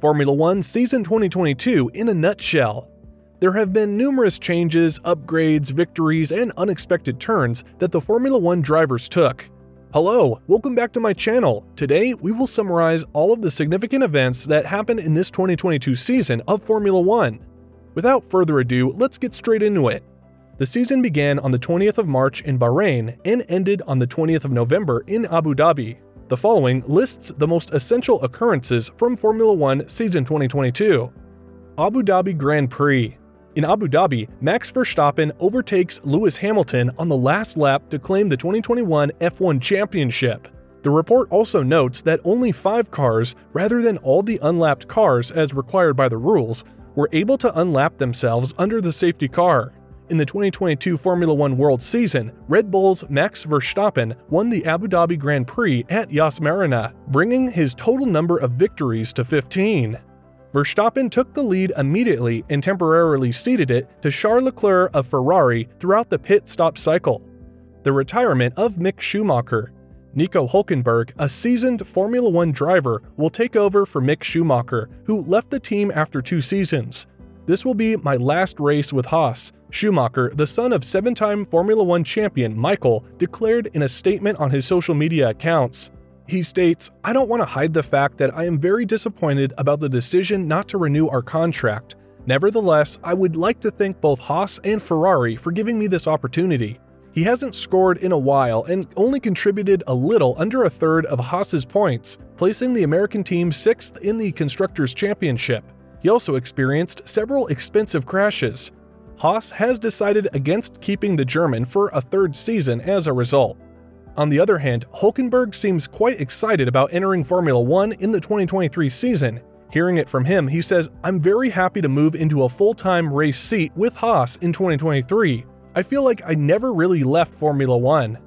Formula One Season 2022 in a nutshell. There have been numerous changes, upgrades, victories, and unexpected turns that the Formula One drivers took. Hello, welcome back to my channel. Today, we will summarize all of the significant events that happened in this 2022 season of Formula One. Without further ado, let's get straight into it. The season began on the 20th of March in Bahrain and ended on the 20th of November in Abu Dhabi. The following lists the most essential occurrences from Formula One Season 2022. Abu Dhabi Grand Prix. In Abu Dhabi, Max Verstappen overtakes Lewis Hamilton on the last lap to claim the 2021 F1 Championship. The report also notes that only 5 cars, rather than all the unlapped cars as required by the rules, were able to unlap themselves under the safety car. In the 2022 Formula One World Season, Red Bull's Max Verstappen won the Abu Dhabi Grand Prix at Yas Marina, bringing his total number of victories to 15. Verstappen took the lead immediately and temporarily ceded it to Charles Leclerc of Ferrari throughout the pit stop cycle. The retirement of Mick Schumacher. Nico Hülkenberg, a seasoned Formula One driver, will take over for Mick Schumacher, who left the team after 2 seasons. "This will be my last race with Haas," Schumacher, the son of 7-time Formula One champion Michael, declared in a statement on his social media accounts. He states, "I don't want to hide the fact that I am very disappointed about the decision not to renew our contract. Nevertheless, I would like to thank both Haas and Ferrari for giving me this opportunity. He hasn't scored in a while and only contributed a little under a third of Haas's points, placing the American team 6th in the Constructors' Championship. He also experienced several expensive crashes. Haas has decided against keeping the German for a 3rd season as a result." On the other hand, Hülkenberg seems quite excited about entering Formula One in the 2023 season. Hearing it from him, he says, "I'm very happy to move into a full-time race seat with Haas in 2023. I feel like I never really left Formula One."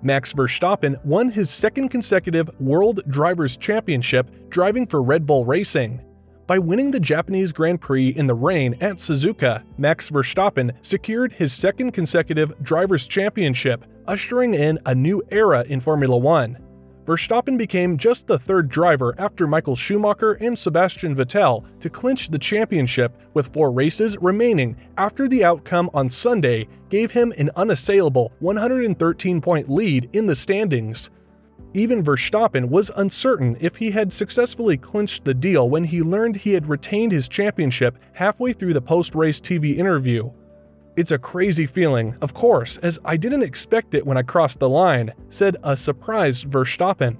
Max Verstappen won his 2nd consecutive World Drivers' Championship driving for Red Bull Racing. By winning the Japanese Grand Prix in the rain at Suzuka, Max Verstappen secured his 2nd consecutive Drivers' Championship, ushering in a new era in Formula One. Verstappen became just the 3rd driver after Michael Schumacher and Sebastian Vettel to clinch the championship, with 4 races remaining after the outcome on Sunday gave him an unassailable 113-point lead in the standings. Even Verstappen was uncertain if he had successfully clinched the deal when he learned he had retained his championship halfway through the post-race TV interview. "It's a crazy feeling, of course, as I didn't expect it when I crossed the line," said a surprised Verstappen.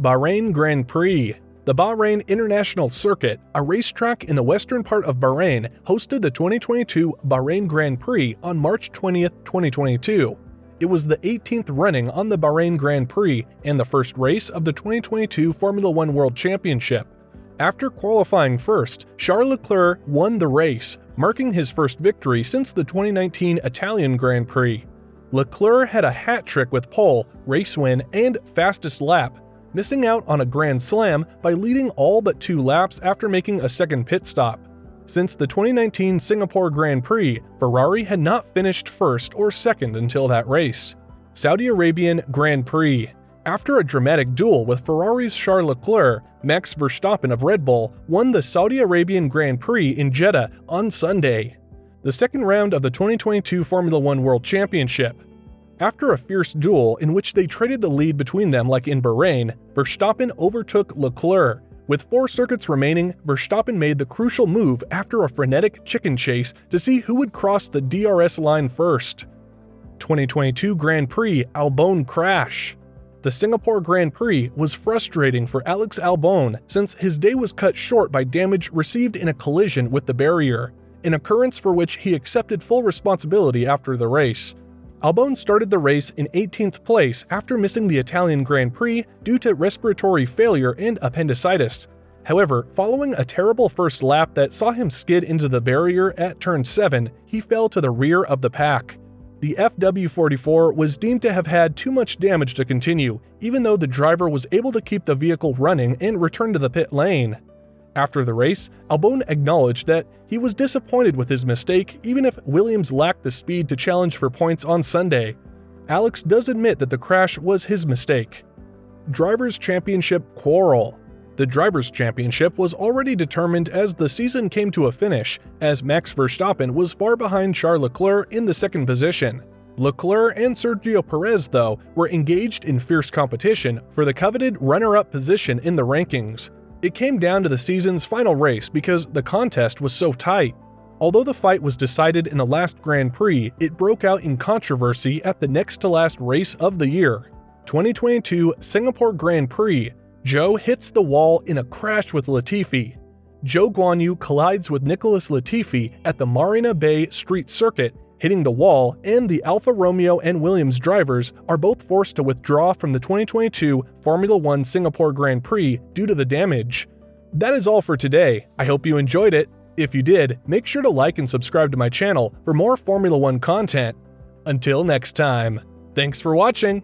Bahrain Grand Prix. The Bahrain International Circuit, a racetrack in the western part of Bahrain, hosted the 2022 Bahrain Grand Prix on March 20th, 2022. It was the 18th running on the Bahrain Grand Prix and the first race of the 2022 Formula One World Championship. After qualifying first, Charles Leclerc won the race, marking his first victory since the 2019 Italian Grand Prix. Leclerc had a hat trick with pole, race win, and fastest lap, missing out on a Grand Slam by leading all but 2 laps after making a 2nd pit stop. Since the 2019 Singapore Grand Prix, Ferrari had not finished 1st or 2nd until that race. Saudi Arabian Grand Prix. After a dramatic duel with Ferrari's Charles Leclerc, Max Verstappen of Red Bull won the Saudi Arabian Grand Prix in Jeddah on Sunday, the 2nd round of the 2022 Formula One World Championship. After a fierce duel in which they traded the lead between them like in Bahrain, Verstappen overtook Leclerc. With 4 circuits remaining, Verstappen made the crucial move after a frenetic chicken chase to see who would cross the DRS line first. 2022 Grand Prix Albon crash. The Singapore Grand Prix was frustrating for Alex Albon since his day was cut short by damage received in a collision with the barrier, an occurrence for which he accepted full responsibility after the race. Albon started the race in 18th place after missing the Italian Grand Prix due to respiratory failure and appendicitis. However, following a terrible first lap that saw him skid into the barrier at turn 7, he fell to the rear of the pack. The FW44 was deemed to have had too much damage to continue, even though the driver was able to keep the vehicle running and return to the pit lane. After the race, Albon acknowledged that he was disappointed with his mistake even if Williams lacked the speed to challenge for points on Sunday. Alex does admit that the crash was his mistake. Drivers' Championship quarrel. The Drivers' Championship was already determined as the season came to a finish, as Max Verstappen was far behind Charles Leclerc in the second position. Leclerc and Sergio Perez, though, were engaged in fierce competition for the coveted runner-up position in the rankings. It came down to the season's final race because the contest was so tight. Although the fight was decided in the last Grand Prix, it broke out in controversy at the next-to-last race of the year. 2022 Singapore Grand Prix, Zhou hits the wall in a crash with Latifi. Zhou Guanyu collides with Nicholas Latifi at the Marina Bay Street Circuit, hitting the wall, and the Alfa Romeo and Williams drivers are both forced to withdraw from the 2022 Formula One Singapore Grand Prix due to the damage. That is all for today. I hope you enjoyed it. If you did, make sure to like and subscribe to my channel for more Formula One content. Until next time, thanks for watching.